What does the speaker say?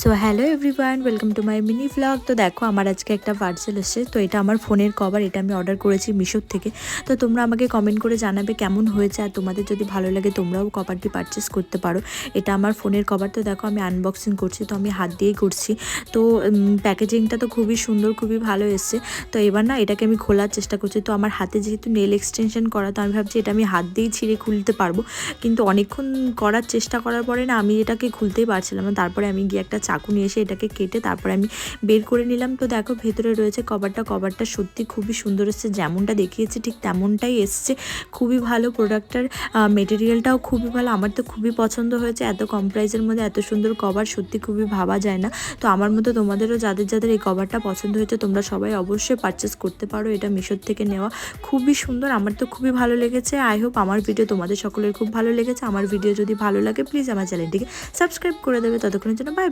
So hello everyone, welcome to my mini vlog. তো দেখো আমার আজকে একটা পার্সেল এসেছে। তো এটা আমার ফোনের কভার, এটা আমি অর্ডার করেছি মিশোর থেকে। তো তোমরা আমাকে কমেন্ট করে জানাবে কেমন হয়েছে, আর তোমাদের যদি ভালো লাগে তোমরাও কভারটি পারচেস করতে পারো। এটা আমার ফোনের কভার। তো দেখো আমি আনবক্সিং করছি, তো আমি হাত দিয়েই করছি। তো প্যাকেজিংটা তো খুবই সুন্দর, খুবই ভালো এসছে। তো এবার না এটাকে আমি খোলার চেষ্টা করছি। তো আমার হাতে যেহেতু নেল এক্সটেনশন করা, তো আমি ভাবছি এটা আমি হাত দিয়েই ছিঁড়ে খুলতে পারবো। কিন্তু অনেকক্ষণ করার চেষ্টা করার পরে না আমি এটাকে খুলতেই পারছিলাম না। তারপরে আমি গিয়ে একটা চাকু নিয়ে এসে এটাকে কেটে তারপরে আমি বের করে নিলাম। তো দেখো ভেতরে রয়েছে কভারটা সত্যি খুবই সুন্দর এসছে, যেমনটা দেখিয়েছে ঠিক তেমনটাই এসছে। খুবই ভালো প্রোডাক্টটার, মেটেরিয়ালটাও খুবই ভালো। আমার তো খুবই পছন্দ হয়েছে। এত কম প্রাইসের মধ্যে এত সুন্দর কভার সত্যি খুবই ভাবা যায় না। তো আমার মতো তোমাদেরও যাদের যাদের এই কভারটা পছন্দ হয়েছে তোমরা সবাই অবশ্যই পারচেস করতে পারো। এটা মিশোর থেকে নেওয়া, খুবই সুন্দর। আমার তো খুবই ভালো লেগেছে। আই হোপ আমার ভিডিও তোমাদের সকলের খুব ভালো লেগেছে। আমার ভিডিও যদি ভালো লাগে প্লিজ আমার চ্যানেলটিকে সাবস্ক্রাইব করে দেবে। ততক্ষণের জন্য বাই।